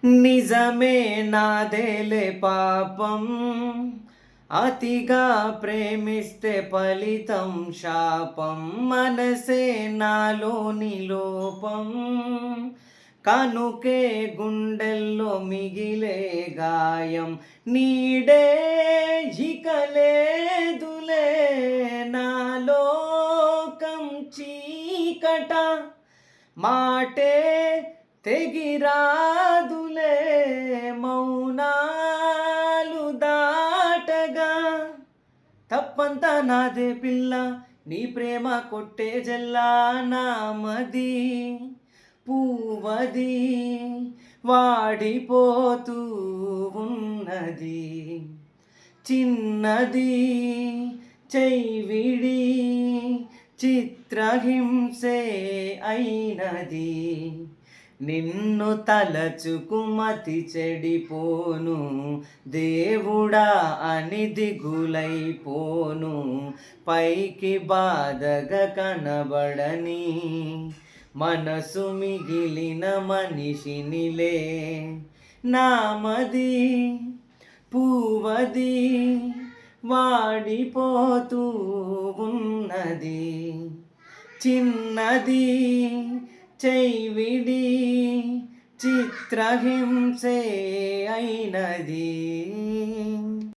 నిజమే నాదేలే పాపం, అతిగా ప్రేమిస్తే ఫలితం శాపం. మనసే నాలోని లోపం, కనుకే గుండెల్లో మిగిలే గాయం. నీడే ఇక లేదులే, నాలోకం చీకట. మాటే తెగిరాదులే, మౌనాలు దాటగా. తప్పంతా నాదే పిల్ల, నీ ప్రేమ కొట్టే జల్లా. నామది పూవది వాడిపోతూ ఉన్నది, చిన్నది చెయ్యివిడి చిత్రహింసే అయినది. నిన్ను తలచుకు మతి చెడిపోను, దేవుడా అని దిగులైపోను. పైకి బాధగా కనబడని మనసు మిగిలిన మనిషినిలే. నామది పూవది వాడిపోతూ ఉన్నది, చిన్నది చెయ్యివిడి చిత్రహింసే అయినది.